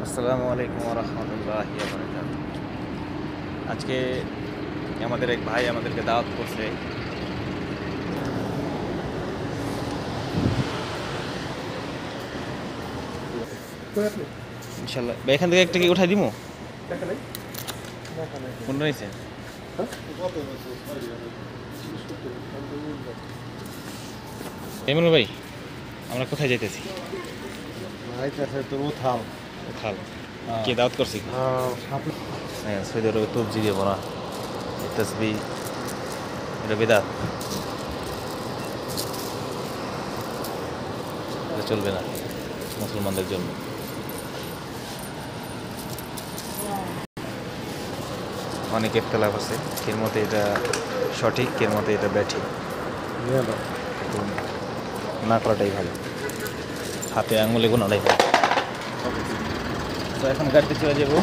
আসসালামু আলাইকুম ওয়া রাহমাতুল্লাহি ওয়া বারাকাতুহু। আজকে আমাদের এক ভাই আমাদেরকে দাওয়াত করছে। ইনশাআল্লাহ ভাই এখান থেকে একটা কি উঠাই দিমু? কোনটা নিছে? এমন ভাই আমরা কোথায় যাইতেছি? উঠাল উঠাল কে দাওয়াত করছি? হ্যাঁ, সৌদি আরবে তবজি দিয়ে বলা তসবি, এটা বেদাত, এটা চলবে না মুসলমানদের জন্য। অনেক ইখতিলাফ আছে, এর মধ্যে এটা সঠিক, এর মধ্যে এটা ব্যাঠিক, না করাটাই ভালো, হাতে আঙুলে গোনাটাই ভালো। তো এখন গাড়িতে চলে যাবো।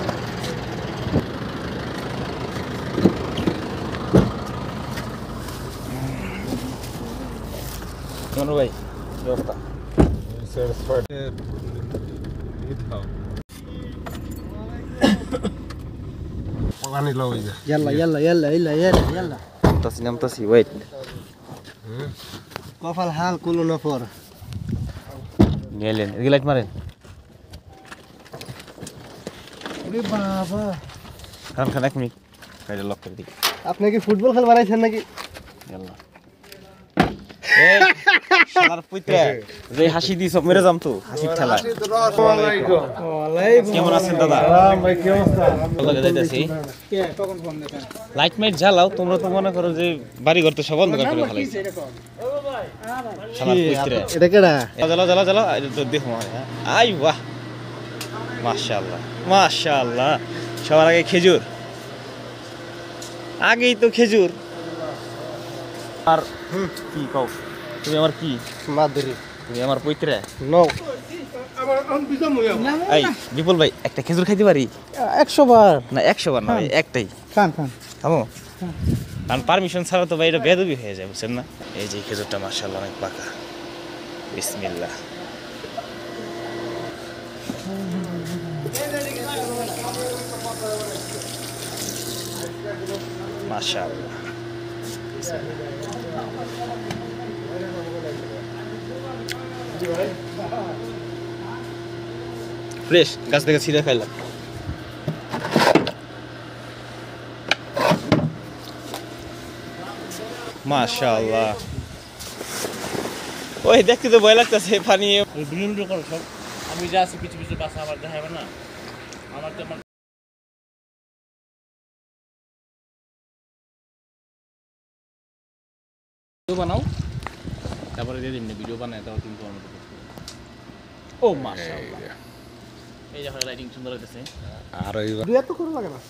কেমন ভাই ব্যবস্থা? يلا يلا يلا يلا يلا يلا নামতাছি ওয়েট। كيف الحال كله نفر গেলেন এদিকে লাইট মারেন। ওরে বাবা খান এক মিনিট গাড়িটা লক করে দিই। আপনি কি ফুটবল খেল বানাইছেন নাকি? আল্লাহ এই শালার পুইতে যে হাসি দি সব মেরে যাম তো হাসির ঠেলা। কেমন আছেন দাদা? ভাই কি অবস্থা? লগে যাইতাছি। কে কখন ফোন দিতেন? লাইট মাইট জ্বালাও, তোমরা তো মনে করো যে বাড়ি ঘর তো সব অন্ধকার করে ফেলাইছে। শালার পুইতে এটা কেডা? জ্বালা এটা তো দেখো আই বাহ মাশাআল্লাহ মাশাআল্লাহ। সবার আগে খেজুর, আগেই তো খেজুর। আর কি কও তুমি আমার কি মাদুরি তুমি আমার পৈত্রে? নো এই বিপুল ভাই একটা খেজুর খাইতে পারি? 100 বার না 100 বার না ভাই, একটাই খান খান খাবো। কারণ পারমিশন ছাড়া তো ভাই এটা বেদবি হয়ে যায়, বুঝছেন না? এই যে খেজুরটা মাশাআল্লাহ অনেক পাকা। বিসমিল্লাহ। মাশাআল্লাহ ফ্রেশ গাছ থেকে ছিঁড়ে খাইলাম। মাশাআল্লাহ। ওই দেখতে তো ভয় লাগতেছে পানি। ভিডিও করো সব, আমি যা আছি কিছু কিছু কাছে আমার দেখাবে না, আমার তো আমার ভিডিও বানাও, তারপরে দিয়ে দিন ভিডিও বানায় তাও কিন্তু আমার মতো করতে। ও মাশাআল্লাহ, এই যে লাইটিং সুন্দর হইতেছে। আর দুই এত করে লাগে না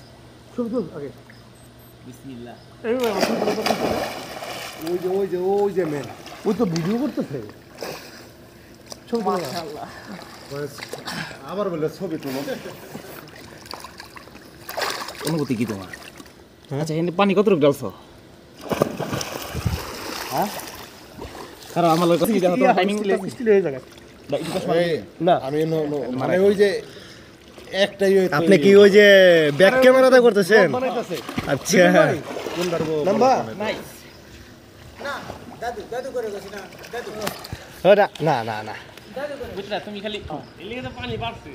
ছবি তুল আগে। বিসমিল্লাহ। ওই যে মেন ওই তো ভিডিও করতেছে ছবি তুল মাশাআল্লাহ। আবার বলে ছবি তুল। অনুভূতি কি তোমার? আচ্ছা এখানে পানি কতটুকু ঢালছো? হ্যাঁ কারণ আমার লোক কি জানো টাইমিং স্টিল হয়ে যাবে না। আমি মানে ওই যে একটাই আপনি কি ওই যে ব্যাক ক্যামেরাতে করতেছেন? আচ্ছা নাম্বার নাইস। না না না বুঝলা তুমি খালি এলিগে তো পানি বাড়ছে।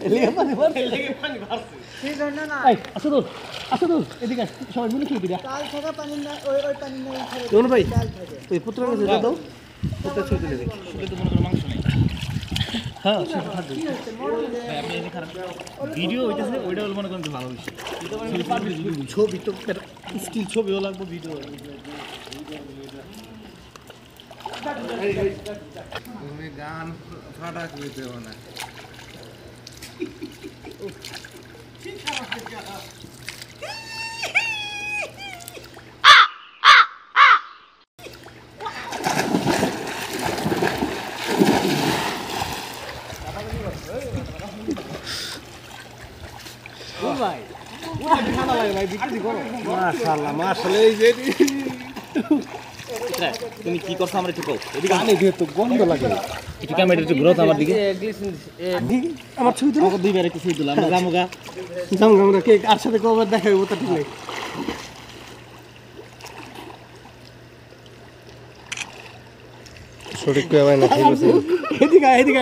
এলিগে পানি ভরছে। এলিগে পানি বাড়ছে। এই আসুদুল এদিকে আস, সবাই মিলে খেয়ে দিরা কাল থাকা পানি না ওই পানি নাই দোনো ভাই ওই পুত্র কাছে দাও পুত্র ছবি তুলে দেখি। শুধু তো মনে করো মাংস নেই। হ্যাঁ ভাই আপনি এখানে খারাপ ভিডিও হইতেছে, ওইটা হলো মনে করেন যে ভালো হইছে। ছবি তো স্টিল ছবিও লাগবে ভিডিও। তুমি গান ফাটা করে দেও না। ভাই মাশাআল্লাহ মাশাআল্লাহ এই যে তুমি কি করছো আমার একটু কও এদিকে পানি দিয়ে তো গন্ধ লাগে একটু ক্যামেরা একটু ঘুরো তো আমার দিকে আমার ছবি তুলো আমাকে দুইবার একটু ছবি তুলো আমরা জামুগা আমরা কে আর সাথে কবার দেখা হইব তা ঠিক নেই সঠিক কই ভাই না ঠিক আছে এদিকে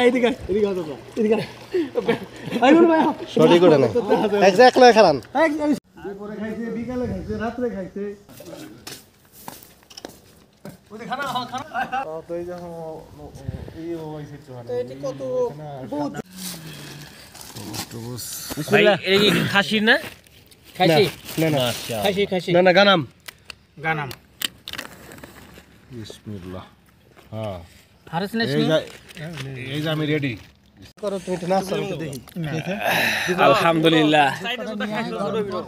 আই বল ভাই সঠিক করে না একলা খারান পরে খাইছে বিকালে খাইছে রাতে খাইছে ওই খানা তো এই যখন এই হইছে তো এটি কত বহুত ভাই এই কি খাসি না খাইছি না না খাইছি না গানাম বিসমিল্লাহ হ্যাঁ হারস না এই যে আমি রেডি করো তুমি তো নাস্তা করতে দেখি আলহামদুলিল্লাহ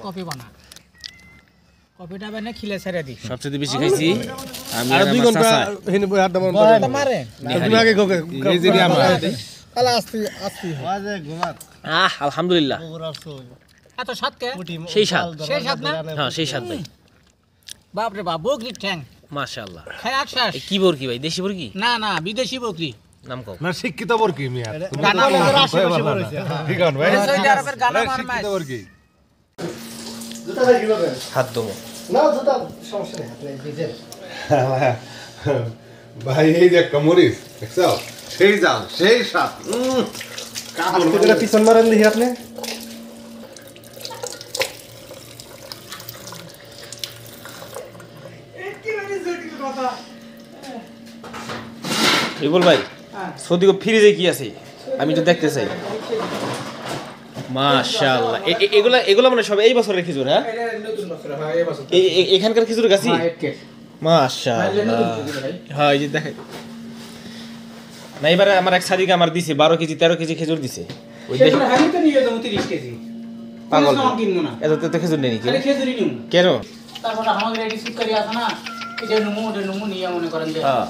কফি বানা কফিটা বানা খিলে ছেড়ে দি সবচেয়ে বেশি খাইছি আমি আর 2 ঘন্টা হেনে বই আড্ডা মারতে মারে তুমি আগে গোগে এই যে আমার আলা আসতে ওয়াজে ঘুমাত আলহামদুলিল্লাহ এত সাত কে সেই স্বাদ সেই সাত না হ্যাঁ সেই স্বাদ ভাই বাপ রে বাপ বকরি ঠ্যাং মাশাআল্লাহ খায় আশ্বাস এই কি বরকি ভাই দেশি বরকি না বিদেশি বকরি নাম কও না শিক্ষিত বরকি মিয়া গানা আমাদের আশেপাশে বলেছে ঠিক আছে ভাই সৌদি আরবের গানা মার মাছ শিক্ষিত বরকি জুতা ভাই কি করবেন হাত দমো না জুতা সমস্যা নেই আপনি ভিজেন ভাই এই যে একটা মরিচ দেখছো সেই জাল সেই স্বাদ আপনি পিছন মারেন দেখি আপনি রিবল ভাই সৌদি ফ্রিজে কি আছে আমি তো দেখতে চাই মাশাআল্লাহ এগুলা মানে সব এই বছরের খেজুর হ্যাঁ এখানকার খেজুর গাছি মাশাআল্লাহ হ্যাঁ এই যে দেখেন না এবারে আমার এক সাদিকে আমার দিছে 12 কেজি 13 কেজি খেজুর দিছে ওই দেখ আমি তো নিয়ে যাবো 30 কেজি পাগল কিনবো না এত খেজুর নেই কি খেজুরি নিউ কেন তারপর আমাদের রেডি সিট করি আছে না এই যে নুমু নিয়ে মনে করেন যে হ্যাঁ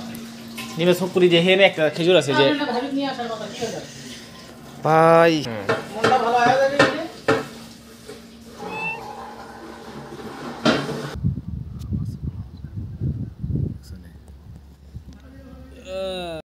নিবে সবপুরি যে হেনে একটা খেজুর আছে যে ভাবি নিয়ে আসার কথা কি হলো ভাই মনটা ভালো হয়ে যাবে